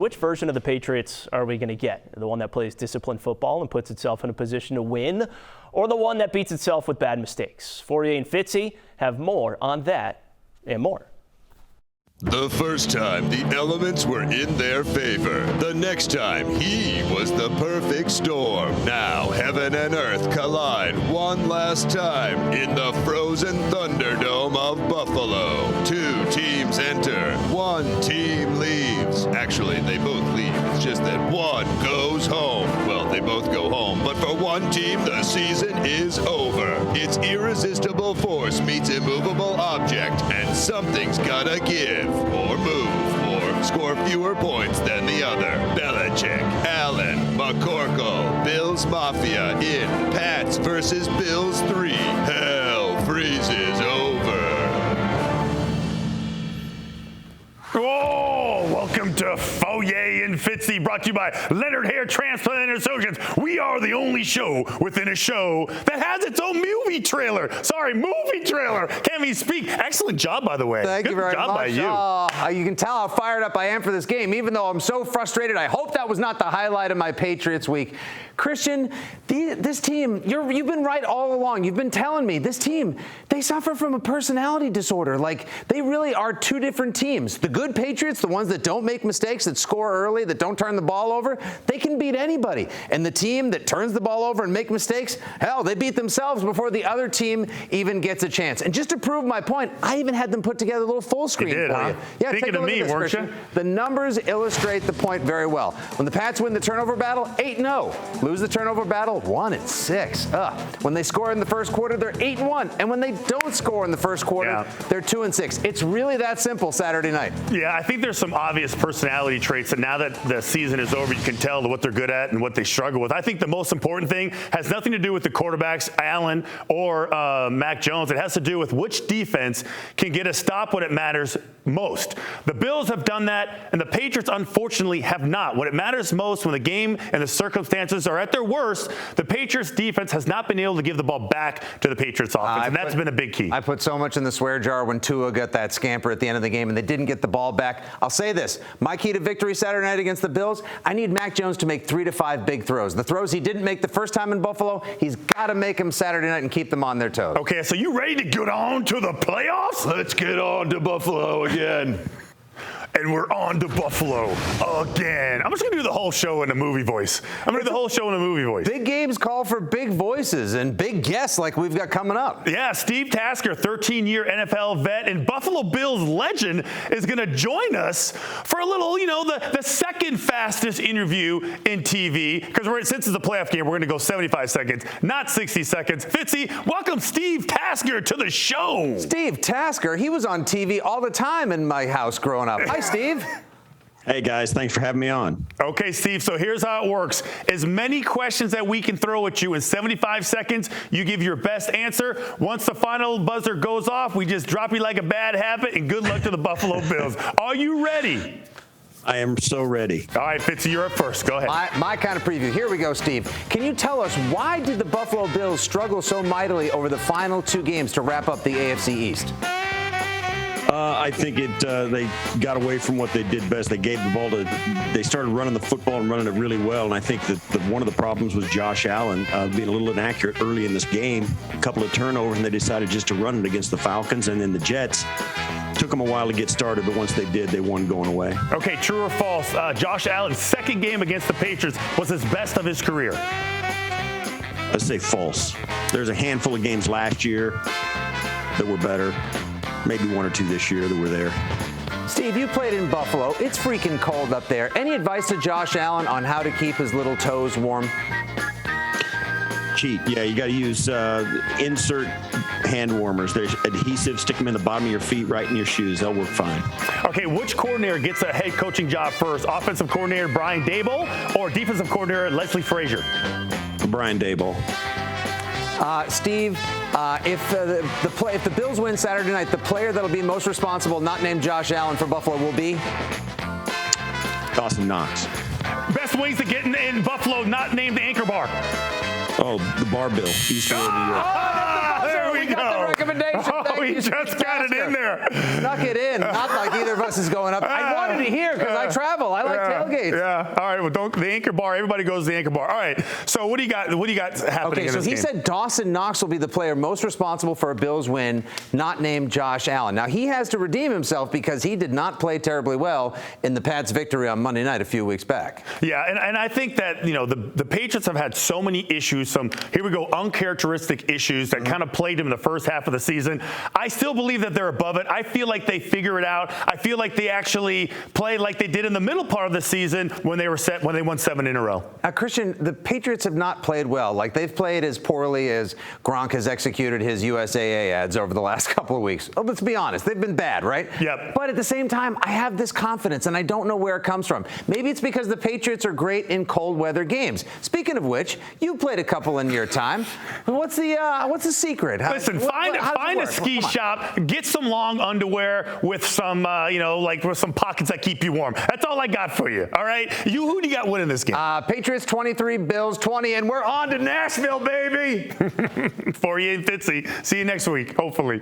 Which version of the Patriots are we going to get? The one that plays disciplined football and puts itself in a position to win, or the one that beats itself with bad mistakes? Fauria and Fitzy have more on that and more. The first time the elements were in their favor. The next time he was the perfect storm. Now heaven and earth collide one last time in the frozen Thunderdome of Buffalo. Two teams enter, one team leaves. Actually, they both leave. It's just that one goes home. Well, they both go home, but for one team, the season is over. It's irresistible force meets immovable object, and something's gotta give. Or move, or score fewer points than the other. Belichick, Allen, McCorkle, Bills Mafia in Pats versus Bills 3. Hell freezes over. Oh, welcome to Fauria and Fitzy, brought to you by Leonard Hair Transplant and Associates. We are the only show within a show that has its own movie trailer. Can't even speak. Excellent job, by the way. Thank you very much. By you. You can tell how fired up I am for this game, even though I'm so frustrated. I hope that was not the highlight of my Patriots week. Christian, this team, you've been right all along. You've been telling me this team, they suffer from a personality disorder. Like, they really are two different teams. The good Patriots, the ones that don't make mistakes, that score early, that don't turn the ball over, they can beat anybody. And the team that turns the ball over and make mistakes, hell, they beat themselves before the other team even gets a chance. And just to prove my point, I even had them put together a little full screen for you. Yeah, thinking of me, weren't you? The numbers illustrate the point very well. When the Pats win the turnover battle, 8-0. Lose the turnover battle, 1-6. When they score in the first quarter, they're 8-1. And when they don't score in the first quarter, they're 2-6. It's really that simple Saturday night. Yeah, I think there's some obvious personality traits that now that the season is over, you can tell what they're good at and what they struggle with. I think the most important thing has nothing to do with the quarterbacks, Allen or Mac Jones. It has to do with which defense can get a stop when it matters most. The Bills have done that, and the Patriots, unfortunately, have not. When it matters most, when the game and the circumstances are at their worst, the Patriots defense has not been able to give the ball back to the Patriots offense, and that's been a big key. I put so much in the swear jar when Tua got that scamper at the end of the game, and they didn't get the ball back. I'll say this. My key to victory Saturday night against the Bills, I need Mac Jones to make 3 to 5 big throws. The throws he didn't make the first time in Buffalo, he's got to make them Saturday night and keep them on their toes. Okay, so you ready to get on to the playoffs? Let's get on to Buffalo again. And we're on to Buffalo again. I'm just going to do the whole show in a movie voice. Big games call for big voices and big guests like we've got coming up. Yeah, Steve Tasker, 13-year NFL vet and Buffalo Bills legend, is going to join us for a little, the second fastest interview in TV. Because since it's a playoff game, we're going to go 75 seconds, not 60 seconds. Fitzy, welcome Steve Tasker to the show. Steve Tasker, he was on TV all the time in my house growing up. Hi, Steve. Hey, guys. Thanks for having me on. Okay, Steve, so here's how it works. As many questions that we can throw at you in 75 seconds, you give your best answer. Once the final buzzer goes off, we just drop you like a bad habit, and good luck to the Buffalo Bills. Are you ready? I am so ready. All right, Fitzy, you're up first. Go ahead. My kind of preview. Here we go, Steve. Can you tell us why did the Buffalo Bills struggle so mightily over the final 2 games to wrap up the AFC East? I think they got away from what they did best. They gave the ball they started running the football and running it really well. And I think that one of the problems was Josh Allen being a little inaccurate early in this game. A couple of turnovers, and they decided just to run it against the Falcons. And then the Jets took them a while to get started, but once they did, they won going away. Okay, true or false? Josh Allen's second game against the Patriots was his best of his career. Let's say false. There's a handful of games last year that were better. Maybe 1 or 2 this year that were there. Steve, you played in Buffalo. It's freaking cold up there. Any advice to Josh Allen on how to keep his little toes warm? Cheat. Yeah, you got to use insert hand warmers. There's adhesive. Stick them in the bottom of your feet, right in your shoes. They'll work fine. Okay, which coordinator gets a head coaching job first? Offensive coordinator Brian Daboll or defensive coordinator Leslie Frazier? Brian Daboll. Steve, if the Bills win Saturday night, the player that'll be most responsible, not named Josh Allen for Buffalo, will be? Dawson Knox. Best ways to get in Buffalo, not named Anchor Bar. Oh, the Bar Bill. East of New York. There we go. recommendation. Oh, he just got it in there. Snuck it in. Not like either of us is going up. I wanted to hear because I travel. I like tailgates. Yeah. All right. Well, don't the Anchor Bar. Everybody goes to the Anchor Bar. All right. So what do you got? What do you got happening in this game? He said Dawson Knox will be the player most responsible for a Bills win, not named Josh Allen. Now he has to redeem himself because he did not play terribly well in the Pats' victory on Monday night a few weeks back. Yeah, and I think that the Patriots have had so many issues. Some uncharacteristic issues that kind of plagued them in the first half of the season. I still believe that they're above it. I feel like they figure it out. I feel like they actually played like they did in the middle part of the season when they won 7 in a row. Christian, the Patriots have not played well. Like they've played as poorly as Gronk has executed his USAA ads over the last couple of weeks. Oh, let's be honest, they've been bad, right? Yep. But at the same time, I have this confidence, and I don't know where it comes from. Maybe it's because the Patriots are great in cold weather games. Speaking of which, you played a couple in your time. What's the secret? Listen, find a ski shop, get some long underwear with some, with some pockets that keep you warm. That's all I got for you. All right, who do you got winning this game? Patriots 23, Bills 20, and we're on to Nashville, baby. Fauria and Fitzy. See you next week, hopefully.